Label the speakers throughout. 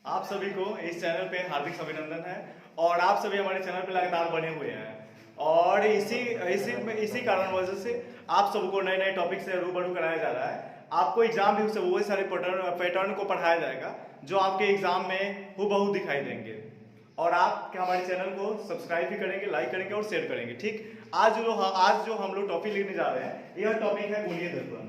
Speaker 1: आप सभी को इस चैनल पे हार्दिक अभिनंदन है। और आप सभी हमारे चैनल पे लगातार बने हुए हैं और इसी कारण वजह से आप सबको नए नए टॉपिक से रूबरू कराया जा रहा है। आपको एग्जाम भी उससे वही सारे पैटर्न को पढ़ाया जाएगा जो आपके एग्जाम में हूबहू दिखाई देंगे। और आप हमारे चैनल को सब्सक्राइब भी करेंगे, लाइक करेंगे और शेयर करेंगे। ठीक, आज जो हम लोग टॉपिक लेने जा रहे हैं, यह टॉपिक है गोलीय दर्पण।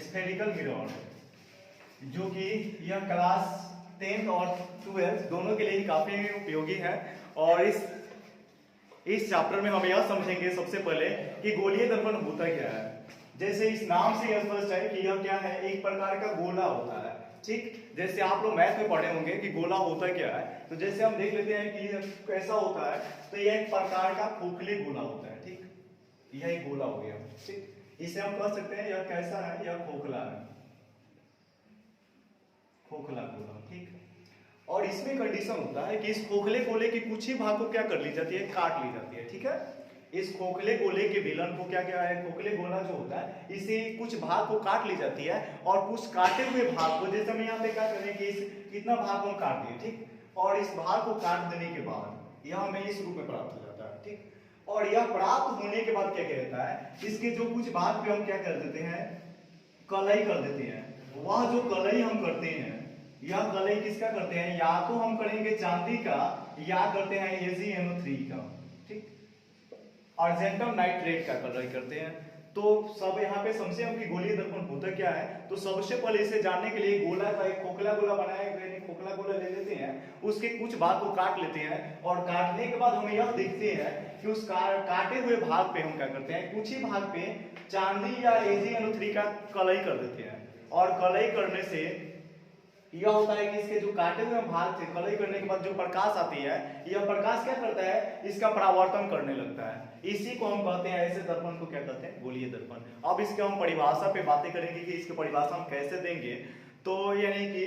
Speaker 1: स्फेरिकल मिरर, जो कि यह क्लास 10th और 12th दोनों के लिए ही काफी उपयोगी है। और इस चैप्टर में हम यह समझेंगे सबसे पहले कि गोलीय दर्पण होता क्या है। जैसे इस नाम से यह स्पष्ट है कि यह क्या है, एक प्रकार का गोला होता है। ठीक, जैसे आप लोग मैथ में पढ़े होंगे कि गोला होता क्या है, तो जैसे हम देख लेते हैं कि कैसा होता है, तो यह एक प्रकार का खोखले गोला होता है। ठीक, यह एक गोला हो गया। ठीक, इसे हम कह सकते हैं यह कैसा है, यह खोखला है, खोखला गोला। ठीक, और इसमें कंडीशन होता है कि इस खोखले गोले के कुछ ही भाग को क्या कर ली जाती है, काट ली जाती है। ठीक है, इस खोखले गोले के विलन को क्या क्या है, खोखले गोला जो होता है इसे कुछ भाग को काट ली जाती है। और कुछ काटे हुए भाग को, जैसे हम यहाँ पे क्या करें कि इस इतना भाग हम काट दिए। ठीक, और इस भाग को काट देने के बाद यह हमें इस रूप में प्राप्त हो जाता है। ठीक, और यह प्राप्त होने के बाद क्या कहता है, इसके जो कुछ भाग पे हम क्या कर देते हैं, कलई कर देते हैं। वह जो कलई हम करते हैं, यह कलई किसका करते हैं, या तो हम करेंगे चांदी का या करते हैं AgNO3 का। ठीक, अर्जेंटम नाइट्रेट का कलई करते हैं। तो सब यहाँ पे समझे हम कि गोलीय दर्पण होता क्या है। तो सबसे पहले इसे जानने के लिए गोला का एक खोखला गोला बनाया, खोखला गोला ले लेते हैं, उसके कुछ भाग को काट लेते हैं और काटने के बाद हमें यह देखते हैं कि उस काटे हुए भाग पे हम क्या करते हैं, कुछ ही भाग पे चांदी या AgNO3 का कलई कर देते हैं। और कलई करने से यह होता है कि इसके जो काटे हुए भाग थे, कलई करने के बाद जो प्रकाश आती है, यह प्रकाश क्या करता है, इसका परावर्तन करने लगता है। इसी को हम कहते हैं, ऐसे दर्पण को क्या कहते हैं, गोलीय दर्पण। अब इसके हम परिभाषा पे बातें करेंगे कि इसकी परिभाषा हम कैसे देंगे। तो यानी कि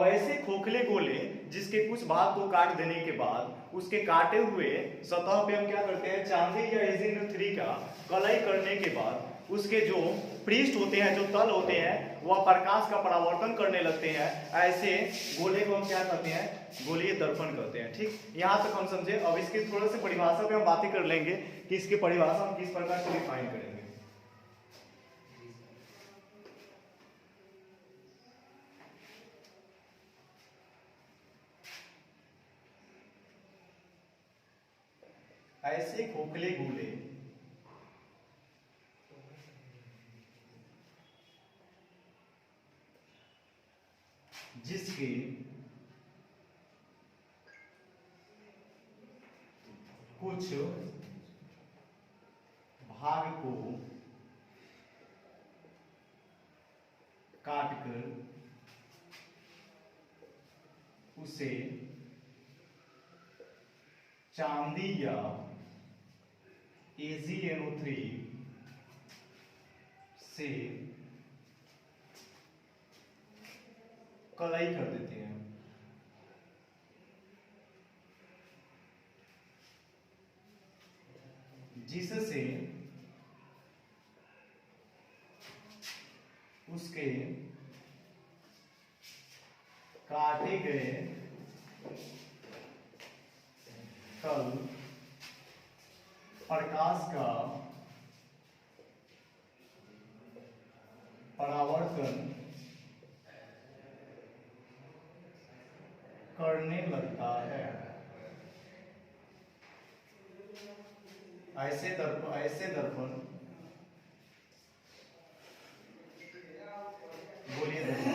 Speaker 1: वैसे खोखले गोले जिसके कुछ भाग को काट देने के बाद उसके काटे हुए सतह पे हम क्या करते हैं, चांदी या AgNO3 का कलई करने के बाद उसके जो पृष्ठ होते हैं, जो तल होते हैं, वह प्रकाश का परावर्तन करने लगते हैं। ऐसे गोले को हम क्या कहते हैं, गोलीय दर्पण कहते हैं। ठीक, यहाँ तक हम समझे। अब इसकी थोड़ा सी परिभाषा पे हम बातें कर लेंगे कि इसकी परिभाषा हम किस प्रकार से डिफाइन करेंगे। ऐसे खोखले गोले जिसके कुछ भाग को काटकर उसे चांदी या AgNO3 से कलई कर देते हैं। जिससे उसके काटे गए तल प्रकाश का परावर्तन करने लगता है। ऐसे दर्पण गोलीय दर्पण।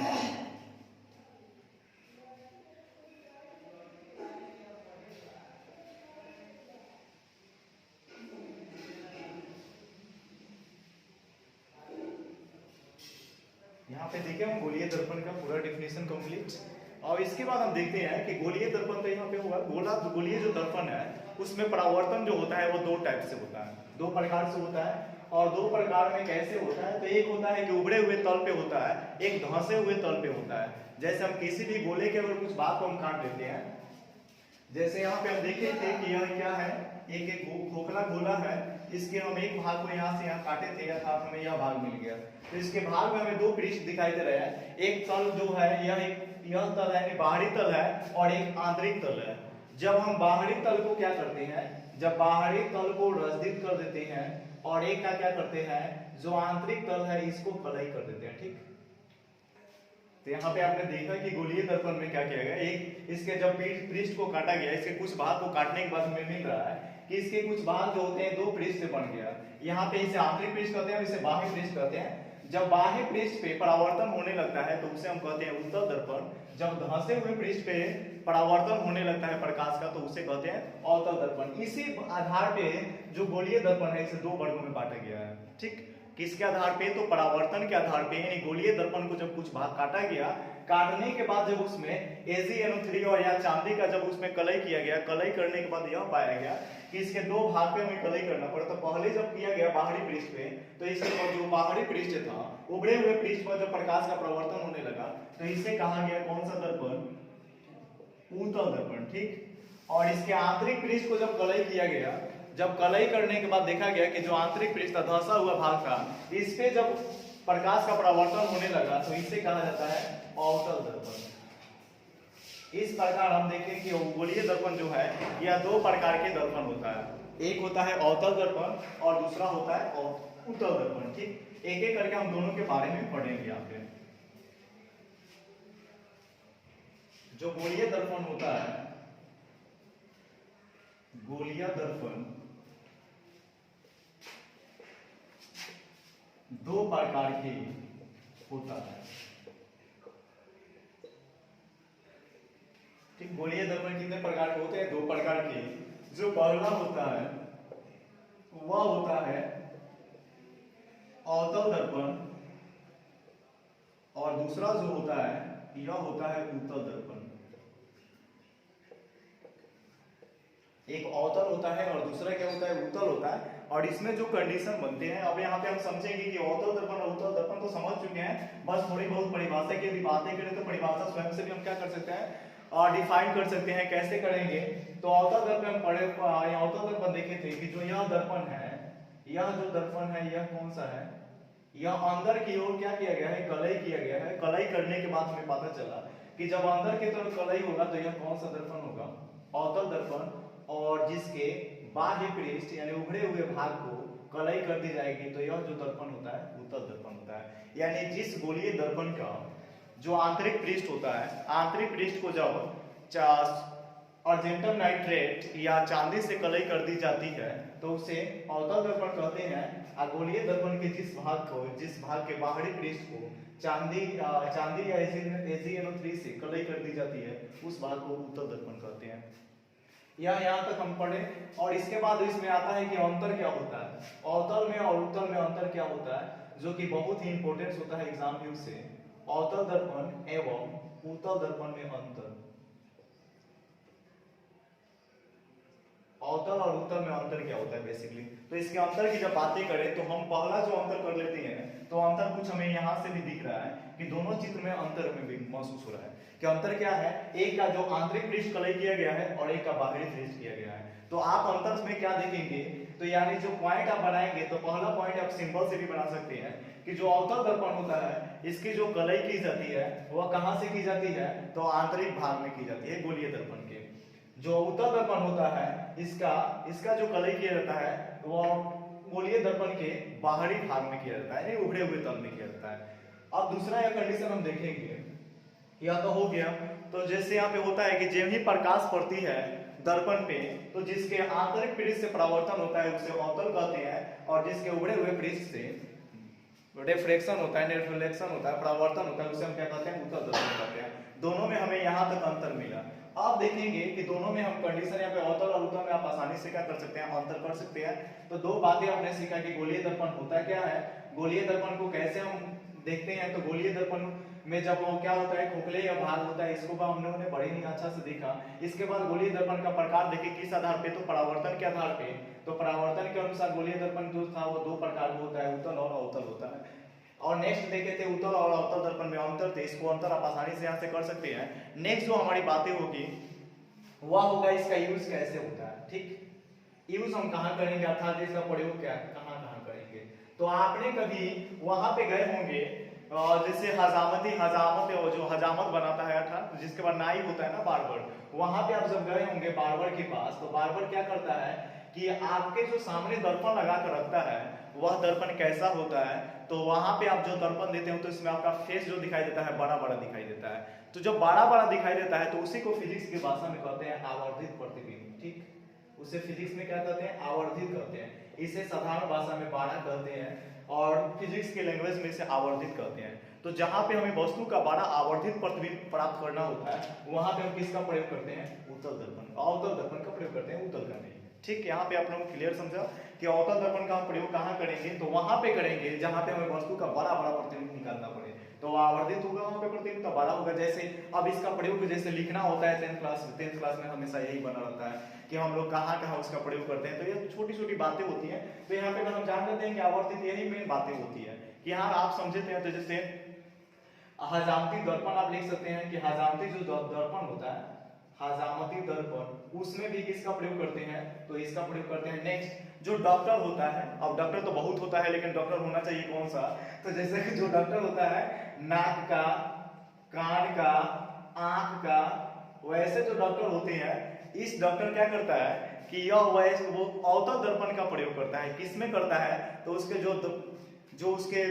Speaker 1: यहाँ पे देखिए हम गोलीय दर्पण का पूरा डेफिनेशन कंप्लीट। और इसके बाद हम देखते हैं कि गोलीय दर्पण तो यहाँ पे होगा, गोलीय जो दर्पण है उसमें परावर्तन जो होता है वो दो टाइप से होता है, दो प्रकार से होता है। और दो प्रकार में कैसे होता है, तो एक होता है कि उभरे हुए तल पे होता है, एक धंसे हुए तल पे होता है। जैसे हम किसी भी गोले के अगर कुछ भाग को हम काट देते हैं, जैसे यहाँ पे हम देखे थे कि यह क्या है, एक खोखला गोला है, इसके हम एक भाग को यहाँ से यहाँ काटे थे, अर्थात हमें यह भाग मिल गया। तो इसके भाग में हमें दो पृष्ठ दिखाई दे रहे हैं, एक तल जो है यह तल है यानी बाहरी तल है, और एक आंतरिक तल है। जब हम बाहरी तल को क्या करते हैं, जब बाहरी तल को रजदित कर देते हैं और एक का क्या करते हैं, जो आंतरिक तल है इसको कलई कर देते हैं, ठीक। तो यहाँ पे आपने देखा कि गोलीय दर्पण में क्या किया गया, एक इसके जब पृष्ठ को काटा गया, इसके कुछ भाग को काटने के बाद हमें मिल रहा है कि इसके कुछ भाग जो होते हैं दो पृष्ठ से बन गया। यहाँ पे इसे आंतरिक पृष्ठ कहते हैं, इसे बाह्य पृष्ठ कहते हैं। जब बाह्य पृष्ठ पे परावर्तन होने लगता है तो उसे हम कहते हैं उत्तल दर्पण। जब धंसे हुए पृष्ठ पे परावर्तन होने लगता है प्रकाश का तो उसे कहते हैं अवतल दर्पण। इसी आधार पे जो गोलीय दर्पण है इसे दो वर्गों में बांटा गया है, ठीक। किसके आधार पे, तो परावर्तन के आधार पे, यानी गोलीय दर्पण को जब कुछ भाग काटा गया, काटने के बाद जब उसमें AgNO3 और या चांदी का जब उसमें कलई किया गया, कलई करने के बाद यह पाया गया कि इसके दो भाग पे हमें कलई करना पड़ा। तो पहले जब किया गया बाहरी पृष्ठ पे, तो इसके जो बाहरी पृष्ठ था, उभरे हुए पृष्ठ पर जब प्रकाश का प्रवर्तन होने लगा तो इसे कहा गया कौन सा दर्पण, उत्तल दर्पण, ठीक। और इसके आंतरिक पृष्ठ को जब कलई किया गया, जब कलई करने के बाद देखा गया कि जो आंतरिक पृष्ठ था, धंसा हुआ भाग था, इस पे जब प्रकाश का परावर्तन होने लगा तो इसे कहा जाता है अवतल दर्पण। इस प्रकार हम देखें कि गोलीय दर्पण जो है यह दो प्रकार के दर्पण होता है, एक होता है अवतल दर्पण और दूसरा होता है उत्तल दर्पण, ठीक। एक एक करके हम दोनों के बारे में पढ़ेंगे यहाँ पे। जो गोलीय दर्पण होता है, गोलीय दर्पण दो प्रकार के होता है, ठीक। गोलीय दर्पण कितने प्रकार के होते हैं, दो प्रकार के। जो पहला होता है वह होता है अवतल दर्पण और दूसरा जो होता है यह होता है उत्तल दर्पण। एक अवतल होता है और दूसरा क्या होता है, उत्तल होता है। और इसमें जो कंडीशन बनते हैं, अब यहाँ पे हम समझेंगे कि अवतल दर्पण और उत्तल दर्पण तो समझ चुके हैं, बस थोड़ी बहुत परिभाषा की यदि बातें करें तो परिभाषा स्वयं से भी हम क्या कर सकते हैं और डिफाइन कर सकते हैं। कैसे करेंगे, तो अवतल दर्पण पढ़े, अवतल दर्पण देखे थे कि जो यह दर्पण है, यह जो दर्पण है यह कौन सा है, यह अंदर की ओर क्या किया गया है, कलई किया गया है। कलई करने के बाद हमें पता चला कि जब अंदर की तरफ कलई होगा तो यह कौन सा दर्पण होगा, अवतल दर्पण। और जिसके बाह्य पृष्ठ यानी उभरे हुए भाग को कलई कर दी जाएगी तो यह जो दर्पण होता है उत्तल दर्पण होता है। यानी जिस गोलीय दर्पण का जो आंतरिक पृष्ठ होता है, आंतरिक पृष्ठ को जब अर्जेंटम नाइट्रेट या चांदी से कलई कर दी जाती है तो उसे अवतल दर्पण कहते हैं। और गोलीय दर्पण के जिस भाग के बाहरी पृष्ठ को चांदी या AgNO3 से कलई कर दी जाती है उस भाग को उत्तल दर्पण कहते हैं। यहाँ तक हम पढ़े। और इसके बाद इसमें आता है कि अंतर क्या होता है, अवतल में और उत्तल में अंतर क्या होता है, जो कि बहुत ही इंपॉर्टेंट होता है एग्जाम व्यू से। अवतल दर्पण एवं उत्तल दर्पण में अंतर, अवतल और उत्तल में अंतर क्या होता है बेसिकली। तो इसके अंतर की जब बातें करें तो हम पहला जो अंतर कर लेते हैं, तो अंतर कुछ हमें यहाँ से भी दिख रहा है कि दोनों चित्र में अंतर हमें भी महसूस हो रहा है कि अंतर क्या है, एक का जो आंतरिक पृष्ठ कलई किया गया है और एक का बाहरी पृष्ठ किया गया है। तो आप अंतर में क्या देखेंगे, तो यानी जो पॉइंट आप बनाएंगे तो पहला पॉइंट आप सिंबल से भी बना सकते हैं कि जो अवतल दर्पण होता है इसकी जो कलई की जाती है वह कहाँ से की जाती है, तो आंतरिक भाग में की जाती है गोलीय दर्पण के। जो उत्तल दर्पण होता है इसका जो कलई किया जाता है वह गोलीय दर्पण के बाहरी भाग में किया जाता है, यानी उभरे हुए तल में किया जाता है। अब दूसरा यह कंडीशन हम देखेंगे, यह तो हो गया। तो जैसे यहाँ पे होता है कि जब ही प्रकाश पड़ती है दर्पण पे तो जिसके आंतरिक पृष्ठ से परावर्तन होता है उसे अवतल कहते हैं, और जिसके उभरे हुए पृष्ठ से रिफ्लेक्शन होता है, रिफ्लेक्शन होता है, परावर्तन होता है, उसे हम क्या कहते हैं, उत्तल दर्पण कहते हैं। दोनों में हमें यहाँ तक अंतर मिला। आप देखेंगे कि दोनों में हम कंडीशन यहाँ पे अवतल और उत्तल में आप आसानी से क्या कर सकते हैं, अंतर कर सकते हैं। तो दो बातें हमने सीखा कि गोलीय दर्पण होता क्या है, गोलीय दर्पण को कैसे हम देखते हैं। तो गोलीय दर्पण में जब वो क्या होता है, खोखले या भाग होता है, इसको हमने बड़े ही अच्छा से देखा। इसके बाद गोलीय दर्पण का प्रकार देखे किस आधार पे, तो परावर्तन के आधार पे। तो परावर्तन के अनुसार गोलीय दर्पण जो था वो दो प्रकार का होता है, उत्तल और अवतल होता है। और नेक्स्ट देखे थे उत्तल और अवतल दर्पण में अंतर थे, इसको अंतर आप आसानी से यहाँ से कर सकते हैं। नेक्स्ट जो हमारी बातें होगी वह होगा इसका यूज कैसे होता है, ठीक, यूज हम कहाँ करेंगे अर्थात इसका प्रयोग क्या कहाँ कहाँ करेंगे। तो आपने कभी वहां पे गए होंगे जैसे हजामत जो हजामत बनाता है अर्थात जिसके बाद नाई होता है ना बार्बर, वहां पे आप जब गए होंगे बार्बर के पास, तो बार्बर क्या करता है कि आपके जो सामने दर्पण लगा कर रखता है वह दर्पण कैसा होता है, तो वहां पे आप जो दर्पण देते हो तो इसमें आपका फेस जो दिखाई देता है बड़ा बड़ा दिखाई देता है। तो जब बड़ा बड़ा दिखाई देता है तो उसी को फिजिक्स की भाषा में कहते हैं आवर्धित प्रतिबिंब, ठीक, उसे फिजिक्स में क्या कहते हैं आवर्धित कहते हैं। इसे साधारण भाषा में बाड़ा कहते हैं और फिजिक्स के लैंग्वेज में इसे आवर्धित कहते हैं। तो जहां पे हमें वस्तु का बड़ा आवर्धित प्रतिबिंब प्राप्त करना होता है वहां पे हम किसका प्रयोग करते हैं उत्तल दर्पण, अवतल दर्पण का प्रयोग करते हैं उत्तल का नहीं, ठीक। यहाँ पे आप लोगों को क्लियर समझा कि अवतल दर्पण का हम प्रयोग कहाँ करेंगे, तो वहां पे करेंगे जहां पे हमें वस्तु का बड़ा बड़ा प्रतिबिंब निकालना पड़े, तो आवर्धित होगा वहां पे प्रतिबिंब तो बड़ा होगा। जैसे अब इसका प्रयोग जैसे लिखना होता है 10th क्लास में हमेशा यही बना रहता है कि हम लोग कहाँ कहाँ उसका प्रयोग करते हैं, तो ये छोटी छोटी बातें होती हैं। तो यहाँ पे अगर हम जान लेते हैं कि आवर्धित यही मेन बातें होती है कि यहाँ आप समझते हैं। तो जैसे हजामती दर्पण आप लिख सकते हैं कि हजामती जो दर्पण होता है हजामती दर्पण उसमें भी किसका प्रयोग करते हैं, तो इसका प्रयोग करते हैं। नेक्स्ट जो डॉक्टर होता है, अब डॉक्टर तो बहुत होता है लेकिन डॉक्टर होना चाहिए कौन सा, तो जैसे जो डॉक्टर होता है नाक का, कान का, आंख का, वैसे जो डॉक्टर होते हैं इस डॉक्टर क्या करता है कि यह वैसे वो अवतल दर्पण का प्रयोग करता है। किसमें करता है, तो उसके जो उसके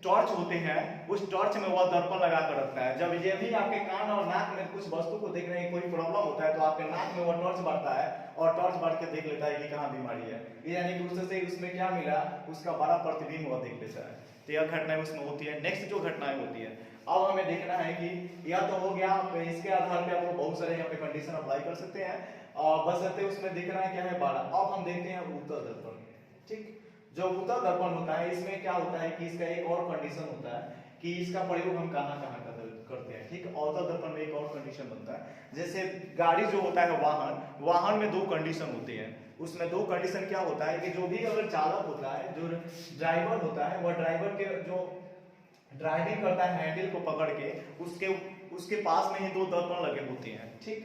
Speaker 1: टॉर्च होते हैं उस टॉर्च में वह दर्पण लगा कर रखता है। जब ये भी आपके कान और नाक में कुछ वस्तु को देख रहे हैं, कोई प्रॉब्लम होता है तो आपके नाक में वह टॉर्च बढ़ता है और टॉर्च बढ़ के देख लेता है कि कहाँ बीमारी है, यानी कि उससे उसमें क्या मिला उसका बड़ा प्रतिबिंब वह देख लेता है। तो यह घटनाएं उसमें होती है। नेक्स्ट जो घटनाएं होती है अब हमें देखना है कि यह तो हो गया, इसके आधार पे आप बहुत सारे यहाँ पे कंडीशन अप्लाई कर सकते हैं और बशर्ते उसमें देखना है क्या है बड़ा। अब हम देखते हैं उत्तल दर्पण, ठीक। जो उत्तल दर्पण होता है इसमें क्या होता है कि इसका एक और कंडीशन होता है कि इसका प्रयोग हम कहाँ कहाँ करते हैं, ठीक। अवतल दर्पण में एक और कंडीशन बनता है। जैसे गाड़ी जो होता है वाहन में दो कंडीशन होती है, उसमें दो कंडीशन क्या होता है कि जो भी अगर चालक होता है जो ड्राइवर होता है वह ड्राइवर के जो ड्राइविंग करता है हैंडल को पकड़ के उसके पास में ही दो दर्पण लगे होते हैं, ठीक।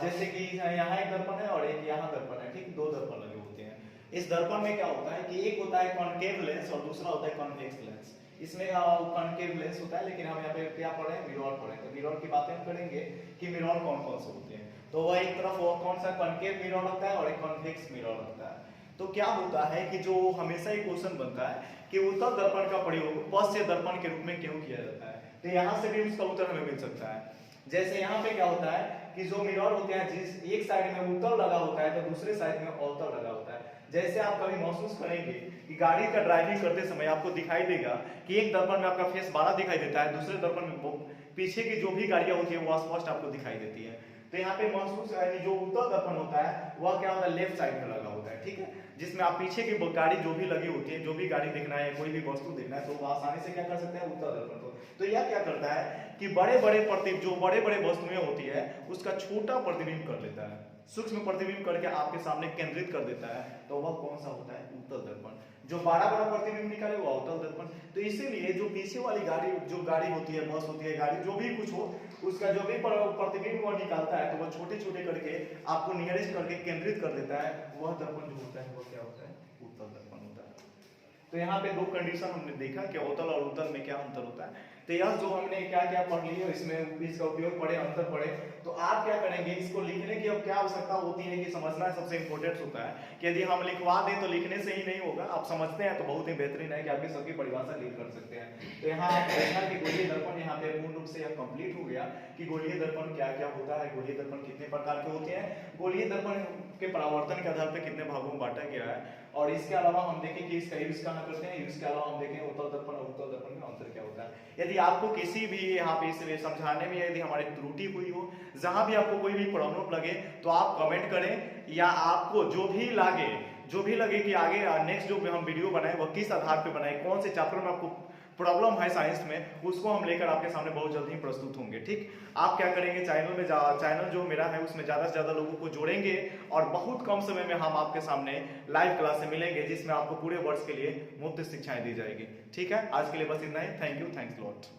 Speaker 1: जैसे कि यहाँ एक दर्पण है और एक यहाँ दर्पण है, ठीक, दो दर्पण लगे होते हैं। इस दर्पण में क्या होता है कि एक होता है कॉनकेव लेंस और दूसरा होता है कॉन्वेक्स लेंस। इसमें कॉनकेव लेंस होता है लेकिन हम यहाँ पे क्या पढ़े हैं मिरर पढ़े, तो मिरर की बातें हम करेंगे कि मिरर कौन कौन से होते हैं। तो वह एक तरफ वो कौन सा कॉनकेव मिरर होता है और एक कॉन्वेक्स मिरर होता है। तो क्या होता है कि जो हमेशा ही क्वेश्चन बनता है कि उत्तल दर्पण का प्रयोग पश्च दर्पण के रूप में क्यों किया जाता है, तो यहाँ से भी उसका उत्तर हमें मिल सकता है। जैसे यहाँ पे क्या होता है कि जो मिरर होते हैं जिस एक साइड में उत्तल लगा होता है तो दूसरे साइड में अवतल लगा होता है। जैसे आप कभी महसूस करेंगे कि गाड़ी का ड्राइविंग करते समय आपको दिखाई देगा कि एक दर्पण में आपका फेस बड़ा दिखाई देता है, दूसरे दर्पण में पीछे की जो भी गाड़ियां होती है वो स्पष्ट आपको दिखाई देती है। तो यहाँ पे महसूस जो उत्तल दर्पण होता है वह क्या होता है लेफ्ट साइड में लगा होता है, ठीक है, जिसमें आप पीछे की गाड़ी जो भी लगी होती है, जो भी गाड़ी देखना है कोई भी वस्तु देखना है तो वो आसानी से क्या कर सकते हैं उत्तल दर्पण को। तो यह क्या करता है कि बड़े बड़े वस्तुएं होती है उसका छोटा प्रतिबिंब कर लेता है, सूक्ष्म प्रतिबिंब करके आपके सामने केंद्रित कर देता है। तो वह कौन सा होता है उत्तल दर्पण। जो बड़ा प्रतिबिंब निकाले वो अवतल दर्पण। तो इसीलिए जो पीछे वाली गाड़ी होती है, बस होती है, गाड़ी जो भी कुछ हो उसका जो भी प्रतिबिंब वो निकालता है तो वह छोटे छोटे करके आपको नियरेस्ट करके केंद्रित कर देता है। वह दर्पण जो होता है वो क्या होता है उत्तल दर्पण होता है। तो यहाँ पे दो कंडीशन हमने देखा कि अवतल और उत्तल में क्या अंतर होता है। तो यह जो हमने क्या क्या पढ़ लिया इसमें इसका उपयोग पढ़े, अंतर पढ़े। तो आप क्या करेंगे इसको लिखने की अब क्या आवश्यकता होती है कि समझना सबसे इंपॉर्टेंट होता है कि यदि हम लिखवा दें तो लिखने से ही नहीं होगा, आप समझते हैं तो बहुत ही बेहतरीन है कि आपकी सबकी परिभाषा लिख कर सकते हैं। तो यहाँ देखा कि गोलीय दर्पण यहाँ पे पूर्ण रूप से यह कंप्लीट हो गया कि गोलीय दर्पण क्या क्या होता है, गोलीय दर्पण कितने प्रकार के होते हैं, गोलीय दर्पण के परावर्तन के आधार पर कितने भागों में बांटा गया है। और इसके अलावा हम देखें कि इसका यूज कहाँ करते हैं, इसके अलावा हम देखें उत्तल दर्पण और उत्तल दर्पण में अंतर क्या होता है। यदि आपको किसी भी यहाँ पे इसलिए समझाने में यदि हमारी त्रुटि हुई हो, जहां भी आपको कोई भी प्रॉब्लम लगे तो आप कमेंट करें, या आपको जो भी लगे कि आगे नेक्स्ट जो हम वीडियो बनाए वो किस आधार पे बनाए, कौन से चैप्टर में आपको प्रॉब्लम है साइंस में, उसको हम लेकर आपके सामने बहुत जल्द ही प्रस्तुत होंगे। ठीक, आप क्या करेंगे, चैनल जो मेरा है उसमें ज्यादा से ज्यादा लोगों को जोड़ेंगे और बहुत कम समय में हम आपके सामने लाइव क्लास से मिलेंगे जिसमें आपको पूरे वर्ष के लिए मुफ्त शिक्षाएं दी जाएगी। ठीक है, आज के लिए बस इतना ही। Thank you, thanks lot.